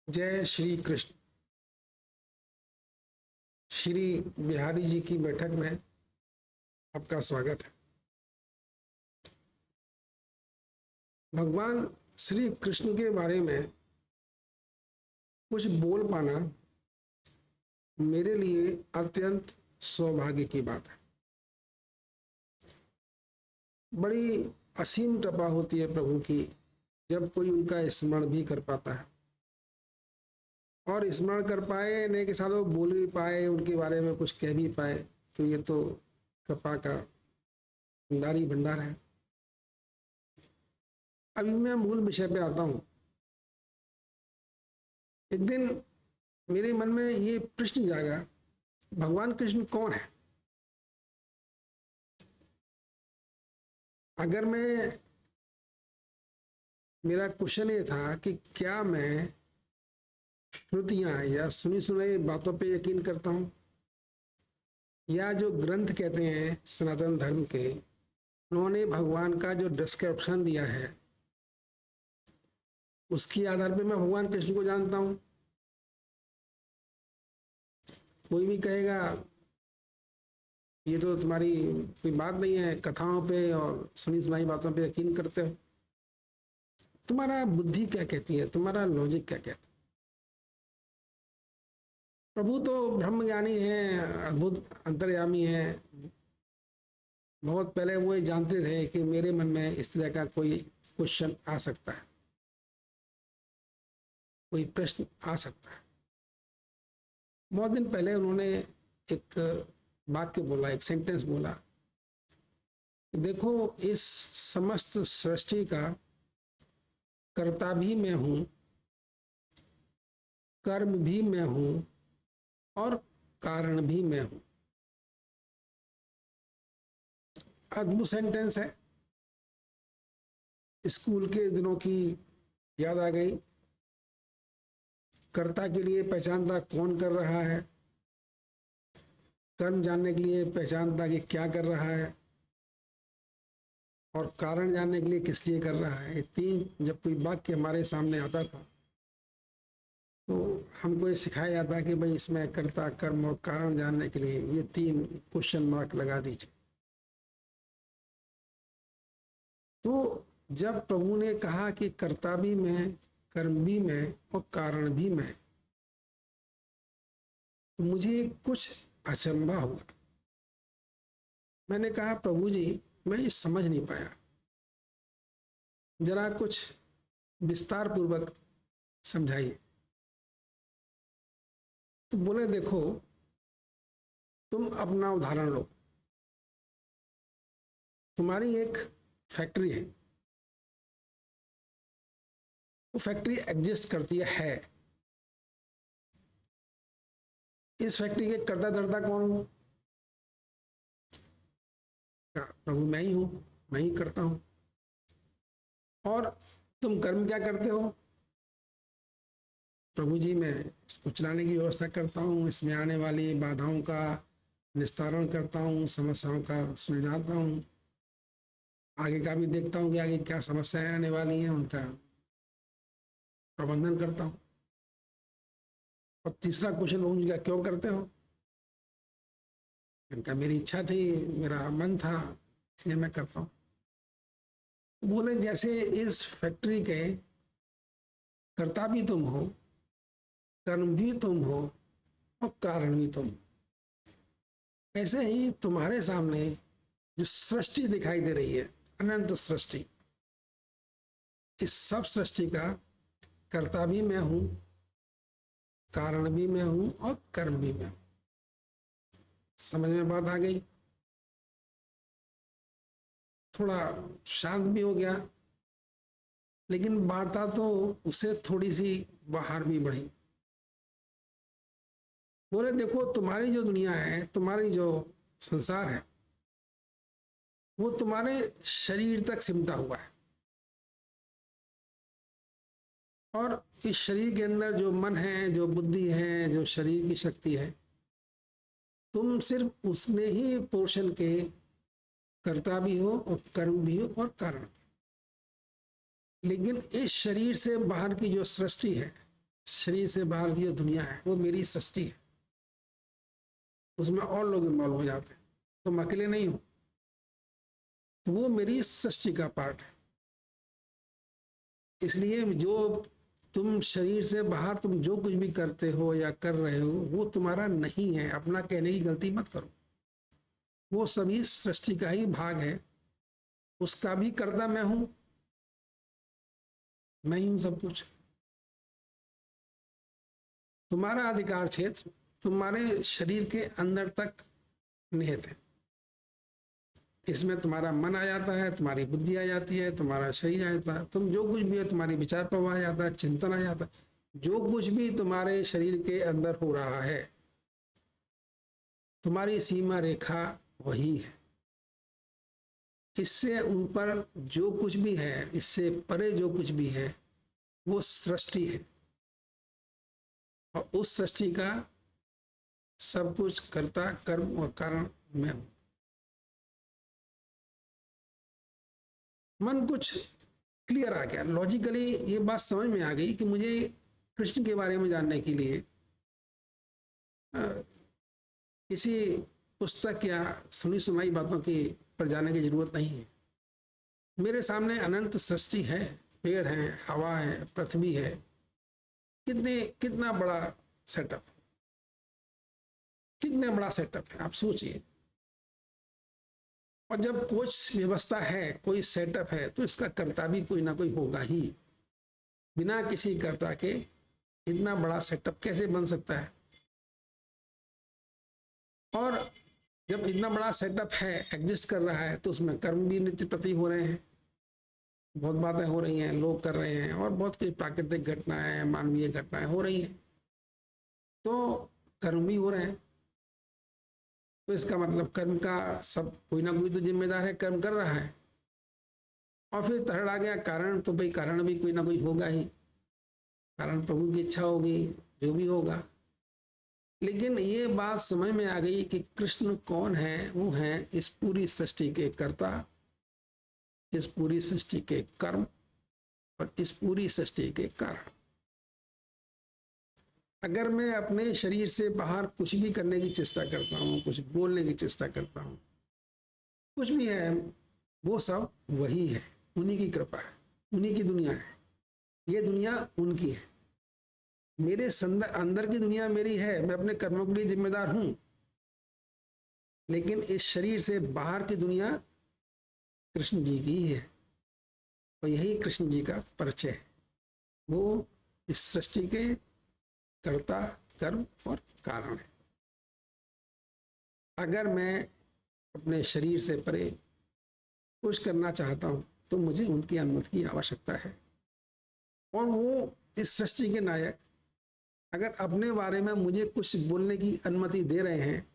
जय श्री कृष्ण। श्री बिहारी जी की बैठक में आपका स्वागत है। भगवान श्री कृष्ण के बारे में कुछ बोल पाना मेरे लिए अत्यंत सौभाग्य की बात है। बड़ी असीम कृपा होती है प्रभु की जब कोई उनका स्मरण भी कर पाता है, और स्मरण कर पाए नहीं के साथ वो बोल भी पाए, उनके बारे में कुछ कह भी पाए, तो ये तो कृपा का भंडार ही भंडार है। अभी मैं मूल विषय पे आता हूँ। एक दिन मेरे मन में ये प्रश्न जागा, भगवान कृष्ण कौन है? अगर मेरा क्वेश्चन ये था कि क्या मैं श्रुतियां या सुनी सुनाई बातों पे यकीन करता हूँ, या जो ग्रंथ कहते हैं सनातन धर्म के, उन्होंने भगवान का जो डिस्क्रिप्शन दिया है उसके आधार पे मैं भगवान कृष्ण को जानता हूँ। कोई भी कहेगा ये तो तुम्हारी कोई बात नहीं है, कथाओं पे और सुनी सुनाई बातों पे यकीन करते हो। तुम्हारा बुद्धि क्या कहती है, तुम्हारा लॉजिक क्या कहता है? प्रभु तो ब्रह्मज्ञानी है, अद्भुत अंतर्यामी है। बहुत पहले वो जानते थे कि मेरे मन में इस तरह का कोई क्वेश्चन आ सकता है, कोई प्रश्न आ सकता है। बहुत दिन पहले उन्होंने एक वाक्य बोला, एक सेंटेंस बोला, देखो इस समस्त सृष्टि का कर्ता भी मैं हूं, कर्म भी मैं हूं और कारण भी मैं हूं। अद्भुत सेंटेंस है। स्कूल के दिनों की याद आ गई। कर्ता के लिए पहचानता कौन कर रहा है, कर्म जानने के लिए पहचानता कि क्या कर रहा है, और कारण जानने के लिए किस लिए कर रहा है। ये तीन जब कोई वाक्य हमारे सामने आता था तो हमको ये सिखाया जाता कि भाई इसमें कर्ता, कर्म और कारण जानने के लिए ये तीन क्वेश्चन मार्क लगा दीजिए। तो जब प्रभु ने कहा कि कर्ता भी मैं, कर्म भी मैं और कारण भी मैं, तो मुझे कुछ अचंभा हुआ। मैंने कहा प्रभु जी मैं ये समझ नहीं पाया, जरा कुछ विस्तार पूर्वक समझाइए। तो बोले देखो तुम अपना उदाहरण लो, तुम्हारी एक फैक्ट्री है, वो फैक्ट्री एग्जिस्ट करती है। इस फैक्ट्री के कर्ता धर्ता कौन हो? प्रभु मैं ही हूं, मैं ही करता हूं। और तुम कर्म क्या करते हो? प्रभु जी मैं इसको चलाने की व्यवस्था करता हूँ, इसमें आने वाली बाधाओं का निस्तारण करता हूँ, समस्याओं का सुलझाता हूँ, आगे का भी देखता हूँ कि आगे क्या समस्याएं आने वाली हैं, उनका प्रबंधन करता हूँ। और तीसरा क्वेश्चन प्रभु जी का, क्यों करते हो? इनका मेरी इच्छा थी, मेरा मन था, इसलिए मैं करता हूँ। बोले जैसे इस फैक्ट्री के कर्ता भी तुम हो, कर्म भी तुम हो और कारण भी तुम हो, ऐसे ही तुम्हारे सामने जो सृष्टि दिखाई दे रही है, अनंत सृष्टि, इस सब सृष्टि का कर्ता भी मैं हूं, कारण भी मैं हूं और कर्म भी मैं हूं। समझ में बात आ गई? थोड़ा शांत भी हो गया, लेकिन वार्ता तो उसे थोड़ी सी बाहर भी बढ़ी। बोले देखो तुम्हारी जो दुनिया है, तुम्हारी जो संसार है, वो तुम्हारे शरीर तक सिमटा हुआ है, और इस शरीर के अंदर जो मन है, जो बुद्धि है, जो शरीर की शक्ति है, तुम सिर्फ उसमें ही पोर्शन के कर्ता भी हो और कर्म भी हो और कारण भी। लेकिन इस शरीर से बाहर की जो सृष्टि है, शरीर से बाहर की जो दुनिया है वो मेरी सृष्टि है, उसमें और लोग इन्वॉल्व हो जाते हैं, तुम अकेले नहीं हो, तो वो मेरी सृष्टि का पार्ट है। इसलिए जो तुम शरीर से बाहर तुम जो कुछ भी करते हो या कर रहे हो वो तुम्हारा नहीं है, अपना कहने की गलती मत करो। वो सभी सृष्टि का ही भाग है, उसका भी कर्ता मैं हूं, मैं ही हूं सब कुछ। तुम्हारा अधिकार क्षेत्र तुम्हारे शरीर के अंदर तक निहित है। इसमें तुम्हारा मन आ जाता है, तुम्हारी बुद्धि आ जाती है, तुम्हारा शरीर आ जाता है, तुम जो कुछ भी है, तुम्हारी विचार प्रवाह आ जाता है, चिंतन आ जाता है, जो कुछ भी तुम्हारे शरीर के अंदर हो रहा है, तुम्हारी सीमा रेखा वही है। इससे ऊपर जो कुछ भी है, इससे परे जो कुछ भी है, वो सृष्टि है, और उस सृष्टि का सब कुछ कर्ता कर्म और कारण मैं हूं। मन कुछ क्लियर आ गया, लॉजिकली ये बात समझ में आ गई कि मुझे कृष्ण के बारे में जानने के लिए किसी पुस्तक या सुनी सुनाई बातों की पर जाने की जरूरत नहीं है। मेरे सामने अनंत सृष्टि है, पेड़ है, हवा है, पृथ्वी है, कितना बड़ा सेटअप, कितना बड़ा सेटअप है, आप सोचिए। और जब कुछ व्यवस्था है, कोई सेटअप है, तो इसका कर्ता भी कोई ना कोई होगा ही। बिना किसी कर्ता के इतना बड़ा सेटअप कैसे बन सकता है? और जब इतना बड़ा सेटअप है, एग्जिस्ट कर रहा है, तो उसमें कर्म भी नित्य प्रति हो रहे हैं, बहुत बातें हो रही हैं, लोग कर रहे हैं, और बहुत कुछ प्राकृतिक घटनाएं, मानवीय घटनाएं हो रही हैं, तो कर्म भी हो रहे हैं। तो इसका मतलब कर्म का सब कोई ना कोई तो जिम्मेदार है, कर्म कर रहा है। और फिर थर्ड आ गया कारण, तो भाई कारण भी कोई ना कोई होगा ही, कारण प्रभु की इच्छा होगी, जो भी होगा। लेकिन ये बात समझ में आ गई कि कृष्ण कौन है, वो है इस पूरी सृष्टि के कर्ता, इस पूरी सृष्टि के कर्म, और इस पूरी सृष्टि के कारण। अगर मैं अपने शरीर से बाहर कुछ भी करने की चेष्टा करता हूँ, कुछ बोलने की चेष्टा करता हूँ, कुछ भी है, वो सब वही है, उन्हीं की कृपा है, उन्हीं की दुनिया है, ये दुनिया उनकी है। मेरे अंदर की दुनिया मेरी है, मैं अपने कर्मों के लिए जिम्मेदार हूं, लेकिन इस शरीर से बाहर की दुनिया कृष्ण जी की ही है, और यही कृष्ण जी का परिचय है। वो इस सृष्टि के कर्ता, कर्म और कारण है। अगर मैं अपने शरीर से परे कुछ करना चाहता हूं, तो मुझे उनकी अनुमति की आवश्यकता है। और वो इस सृष्टि के नायक अगर अपने बारे में मुझे कुछ बोलने की अनुमति दे रहे हैं,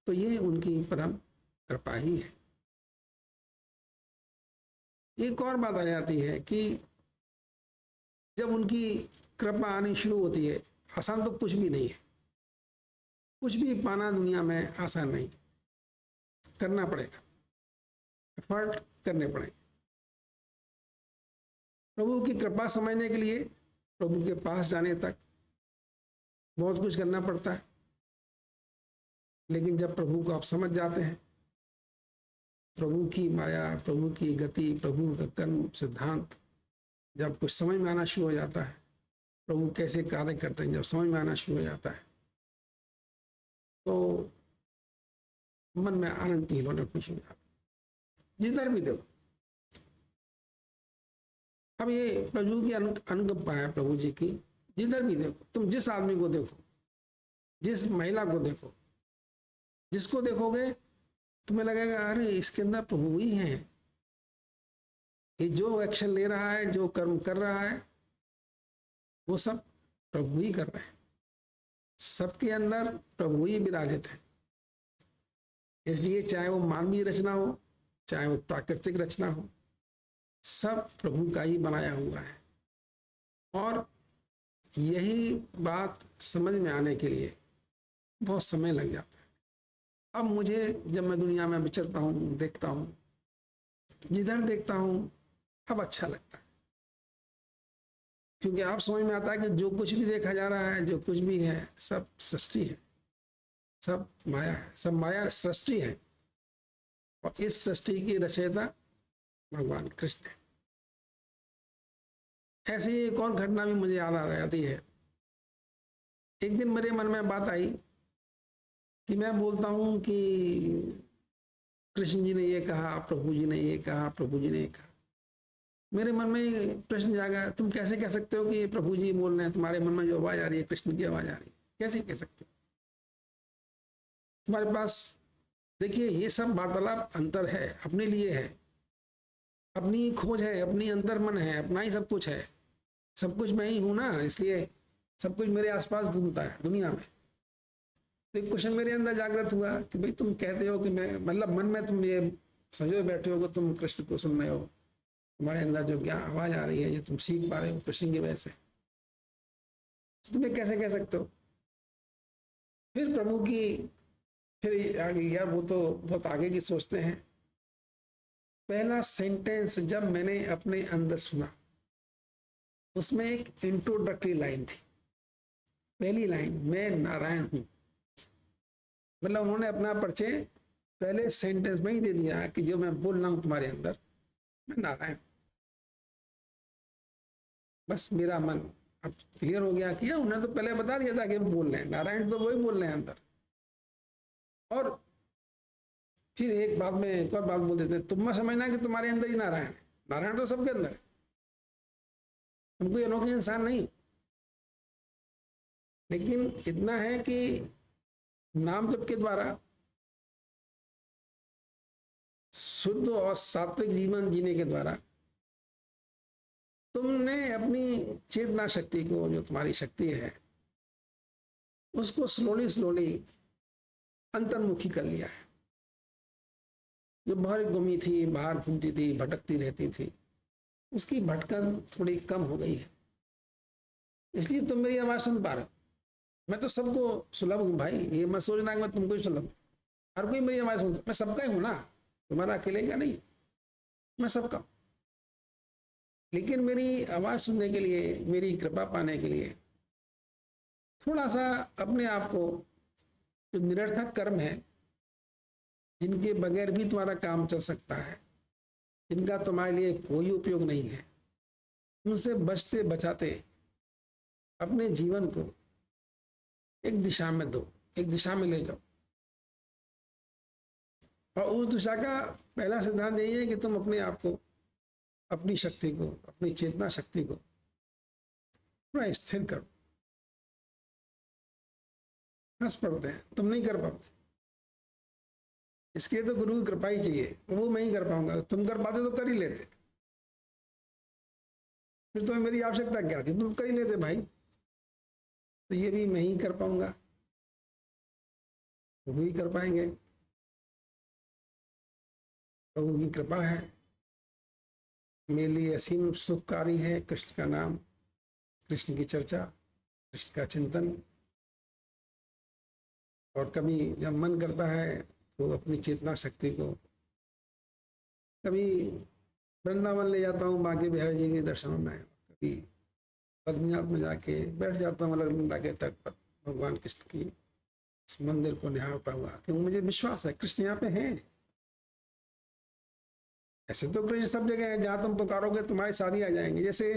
तो ये उनकी परम कृपा ही है। एक और बात आ जाती है कि जब उनकी कृपा आनी शुरू होती है, आसान तो कुछ भी नहीं है, कुछ भी पाना दुनिया में आसान नहीं, करना पड़ेगा, एफर्ट करने पड़ेंगे। प्रभु की कृपा समझने के लिए प्रभु के पास जाने तक बहुत कुछ करना पड़ता है। लेकिन जब प्रभु को आप समझ जाते हैं, प्रभु की माया, प्रभु की गति, प्रभु का कर्म सिद्धांत जब कुछ समझ में आना शुरू हो जाता है, प्रभु कैसे कार्य करते हैं जब समझ में आना शुरू हो जाता है, तो मन में आनंद की हिलोरें उठनी शुरू हो जाती है, जिधर भी देखो। अब ये प्रभु की अनुकंपा है, प्रभु जी की, जिधर भी देखो, तुम जिस आदमी को देखो, जिस महिला को देखो, जिसको देखोगे तुम्हें लगेगा अरे इसके अंदर प्रभु ही है, ये जो एक्शन ले रहा है, जो कर्म कर रहा है, वो सब प्रभु ही कर रहे हैं, सबके अंदर प्रभु ही विराजित है। इसलिए चाहे वो मानवीय रचना हो, चाहे वो प्राकृतिक रचना हो, सब प्रभु का ही बनाया हुआ है। और यही बात समझ में आने के लिए बहुत समय लग जाता है। अब मुझे जब मैं दुनिया में विचरता हूँ, देखता हूँ, जिधर देखता हूँ, अब अच्छा लगता है। क्योंकि आप समझ में आता है कि जो कुछ भी देखा जा रहा है, जो कुछ भी है, सब सृष्टि है, सब माया है, सब माया सृष्टि है, और इस सृष्टि की रचयिता भगवान कृष्ण है। ऐसी एक और घटना भी मुझे याद आ रही है। एक दिन मेरे मन में बात आई कि मैं बोलता हूँ कि कृष्ण जी ने ये कहा, प्रभु जी ने ये कहा, प्रभु जी ने ये कहा। मेरे मन में प्रश्न जागा, तुम कैसे कह सकते हो कि ये प्रभु जी बोल रहे हैं? तुम्हारे मन में जो आवाज आ रही है, कृष्ण की आवाज आ रही है, कैसे कह सकते हो? तुम्हारे पास, देखिए, ये सब वार्तालाप अंतर है, अपने लिए है, अपनी खोज है, अपनी अंतर मन है, अपना ही सब कुछ है। सब कुछ मैं ही हूं ना, इसलिए सब कुछ मेरे आसपास घूमता है दुनिया में। तो एक क्वेश्चन मेरे अंदर जागृत हुआ कि भाई तुम कहते हो कि मैं, मतलब मन में तुम ये समझो बैठे हो कि तुम कृष्ण को सुन रहे हो, तुम्हारे अंदर जो क्या आवाज आ रही है, जो तुम सीख पा रहे हो कृष्ण की वजह से, तो तुम्हें कैसे कह सकते हो? फिर प्रभु की, फिर आगे, यार वो तो बहुत आगे की सोचते हैं। पहला सेंटेंस जब मैंने अपने अंदर सुना, उसमें एक इंट्रोडक्टरी लाइन थी। पहली लाइन, मैं नारायण हूं। मतलब उन्होंने अपना परिचय पहले सेंटेंस में ही दे दिया कि जो मैं बोल रहा हूं तुम्हारे अंदर, मैं नारायण। बस मेरा मन अब क्लियर हो गया। किया उन्होंने तो पहले बता दिया था कि वो बोल रहे हैं नारायण, तो वही बोल रहे हैं अंदर। और फिर एक बात में एक और बात बोल देते हैं, तुम मत समझना कि तुम्हारे अंदर ही नारायण है, नारायण तो सबके अंदर है, तुम कोई अनोखे इंसान नहीं। लेकिन इतना है कि नाम जप के द्वारा शुद्ध और सात्विक जीवन जीने के द्वारा तुमने अपनी चेतना शक्ति को, जो तुम्हारी शक्ति है, उसको स्लोली स्लोली अंतर्मुखी कर लिया है। जो बाहर गुमी थी, बाहर घूमती थी, भटकती रहती थी, उसकी भटकन थोड़ी कम हो गई है। इसलिए तुम मेरी आवाज सुन पा रहे हो। मैं तो सबको सुलभ हूं भाई, ये मत सोचना कि मैं तुमको ही सुलभ हूं। हर कोई मेरी आवाज सुनता, मैं सबका ही हूं ना, तुम्हारा अकेले का नहीं, मैं सबका हूं। लेकिन मेरी आवाज सुनने के लिए, मेरी कृपा पाने के लिए थोड़ा सा अपने आप को, जो निरर्थक कर्म है, जिनके बगैर भी तुम्हारा काम चल सकता है, जिनका तुम्हारे लिए कोई उपयोग नहीं है, उनसे बचते बचाते अपने जीवन को एक दिशा में दो, एक दिशा में ले जाओ। और उस दिशा का पहला सिद्धांत यही है कि तुम अपने आप को, अपनी शक्ति को, अपनी चेतना शक्ति को थोड़ा स्थिर करो। हंस पड़ते हैं, तुम नहीं कर पाते, इसके लिए तो गुरु की कृपा ही चाहिए, वो मैं ही कर पाऊंगा। तुम कर पाते तो कर ही लेते, फिर तुम्हें मेरी आवश्यकता क्या थी, तुम कर ही लेते भाई। तो ये भी मैं ही कर पाऊंगा, वो ही कर पाएंगे। प्रभु की कृपा है, मेरे लिए असीम सुखकारी है कृष्ण का नाम, कृष्ण की चर्चा, कृष्ण का चिंतन। और कभी जब मन करता है तो अपनी चेतना शक्ति को कभी वृंदावन ले जाता हूँ, बांके बिहारी जी के दर्शनों में, कभी बद्रीनाथ में जाके बैठ जाता हूँ अलकनंदा के तट पर, भगवान कृष्ण की इस मंदिर को निहारता हुआ, क्योंकि मुझे विश्वास है कृष्ण यहाँ पे हैं। ऐसे तो कृष्ण सब जगह है, जहाँ तुम पुकारोगे तुम्हारी शादी आ जाएंगे। जैसे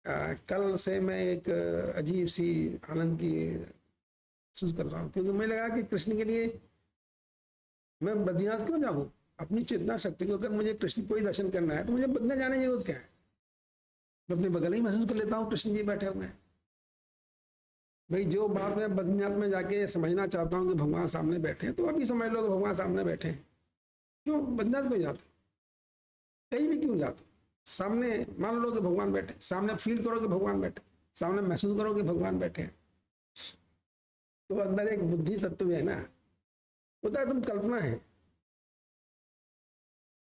कल से मैं एक अजीब सी आनंद की महसूस कर रहा हूँ, क्योंकि मुझे लगा कि कृष्ण के लिए मैं बद्रीनाथ क्यों जाऊँ? अपनी चेतना शक्ति को, अगर मुझे कृष्ण को ही दर्शन करना है तो मुझे बद्रीनाथ जाने की जरूरत क्या है? मैं अपने बगल ही महसूस कर लेता हूँ कृष्ण जी बैठे हुए हैं। भाई जो बात मैं बद्रीनाथ में जाके समझना चाहता हूँ कि भगवान सामने बैठे हैं, तो अभी समझ लो कि भगवान सामने बैठे हैं। क्यों बद्रीनाथ क्यों जाते, कहीं भी क्यों जाते? सामने मान लो कि भगवान बैठे, सामने फील करो कि भगवान बैठे, सामने महसूस करो कि भगवान बैठे हैं। तो अंदर एक बुद्धि तत्व है ना, होता है तुम कल्पना है।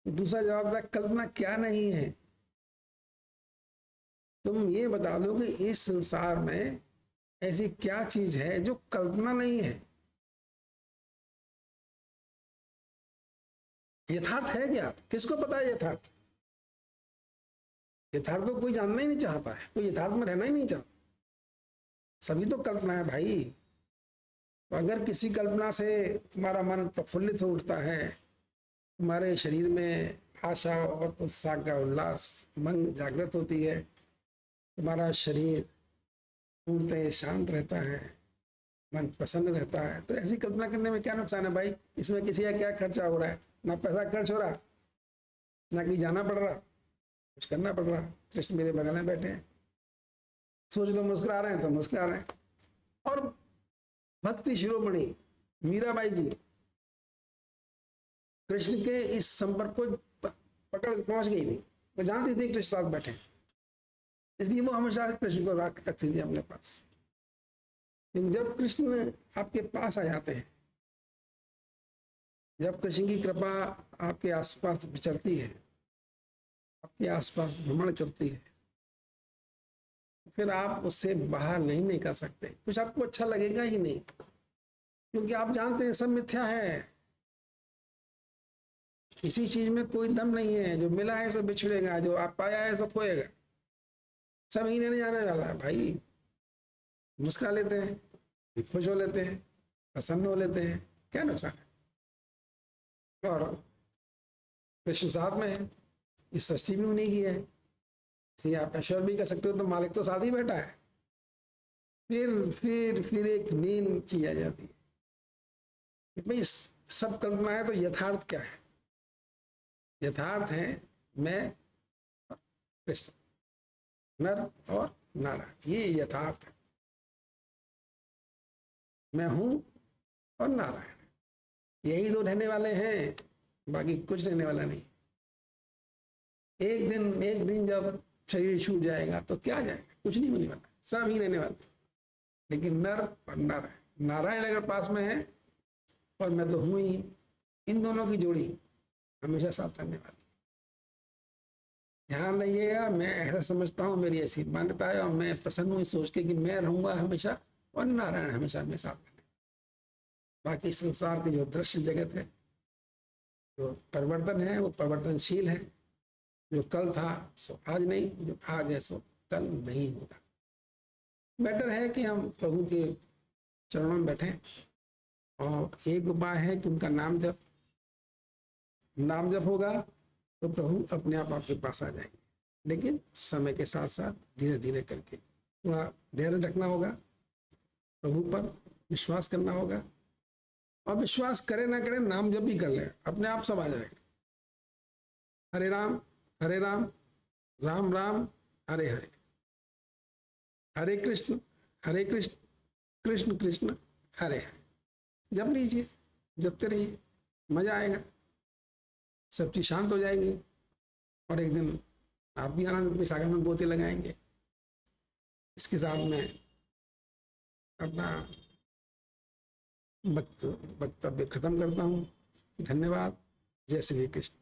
दूसरा जवाब था, कल्पना क्या नहीं है? तुम ये बता दो कि इस संसार में ऐसी क्या चीज है जो कल्पना नहीं है? यथार्थ है क्या? किसको पता है यथार्थ? यथार्थ तो कोई जानना ही नहीं चाहता है, कोई यथार्थ में रहना ही नहीं चाहता, सभी तो कल्पना है भाई। तो अगर किसी कल्पना से तुम्हारा मन प्रफुल्लित हो उठता है, तुम्हारे शरीर में आशा और उत्साह का उल्लास मन जागृत होती है, तुम्हारा शरीर पूर्णतः शांत रहता है, मन प्रसन्न रहता है, तो ऐसी कल्पना करने में क्या नुकसान है भाई? इसमें किसी का क्या खर्चा हो रहा है? ना पैसा खर्च हो रहा, ना कहीं जाना पड़ रहा, कुछ करना पड़ रहा। कृष्ण मेरे बगल में बैठे हैं, सोच लो मुस्कुरा रहे हैं तो मुस्कुरा रहे हैं। और भक्ति शिरोमणि मीराबाई जी कृष्ण के इस संपर्क को पकड़ पहुंच गई नहीं, वो जानती थी कृष्ण साथ बैठे, इसलिए वो हमेशा कृष्ण को रखती थी अपने पास। लेकिन जब कृष्ण आपके पास आ जाते हैं, जब कृष्ण की कृपा आपके आसपास विचरती है, आपके आसपास भ्रमण करती है, फिर आप उससे बाहर नहीं निकल सकते। कुछ आपको अच्छा लगेगा ही नहीं, क्योंकि आप जानते हैं सब मिथ्या है, किसी चीज में कोई दम नहीं है, जो मिला है सो बिछड़ेगा, जो आप पाया है सो खोएगा, सब ही नहीं जाने वाला है भाई। मुस्कुरा लेते हैं, खुश हो लेते हैं, प्रसन्न हो लेते हैं, क्या नुकसान है? और कृष्ण साथ में है, इस सृष्टि भी उन्हीं की है, इसलिए आप ऐश्वर्य भी कर सकते हो, तो मालिक तो साथ ही बैठा है। फिर एक मेन चीज आ जाती है कि भाई सब कल्पना है, तो यथार्थ क्या है? यथार्थ है मैं और कृष्ण, नर और नारायण, ये यथार्थ है। मैं हूं और नारायण, यही दो रहने वाले हैं, बाकी कुछ रहने वाला नहीं। एक दिन जब शरीर छूट जाएगा तो क्या जाएगा? कुछ नहीं होने वाला, सब ही रहने वाले। लेकिन नर और नारायण, नारायण अगर पास में है और मैं तो हूं ही, इन दोनों की जोड़ी हमेशा साथ रहने वाली। ध्यान रहिएगा, मैं ऐसा समझता हूँ, मेरी ऐसी मान्यता है, और मैं प्रसन्न हूँ सोच के कि मैं रहूंगा हमेशा और नारायण हमेशा मेरे साथ रहेंगे। बाकी संसार की जो दृश्य जगत है, जो परिवर्तन है, वो परिवर्तनशील है। जो कल था सो आज नहीं, जो आज है सो कल नहीं होगा। बेटर है कि हम प्रभु के चरणों में बैठें, और एक उपाय है कि उनका नाम जप होगा तो प्रभु अपने आप आपके पास आ जाएंगे। लेकिन समय के साथ साथ धीरे धीरे करके थोड़ा धैर्य रखना होगा, प्रभु पर विश्वास करना होगा, और विश्वास करे ना करे नाम जप भी कर ले, अपने आप सब आ जाएगा। हरे राम राम राम हरे हरे, हरे कृष्ण कृष्ण कृष्ण हरे हरे। जप लीजिए, जपते रहिए, मजा आएगा, सब चीज शांत हो जाएगी, और एक दिन आप भी आनंद के सागर में गोते लगाएंगे। इसके साथ में अपना वक्तव्य खत्म करता हूँ। धन्यवाद। जय श्री कृष्ण।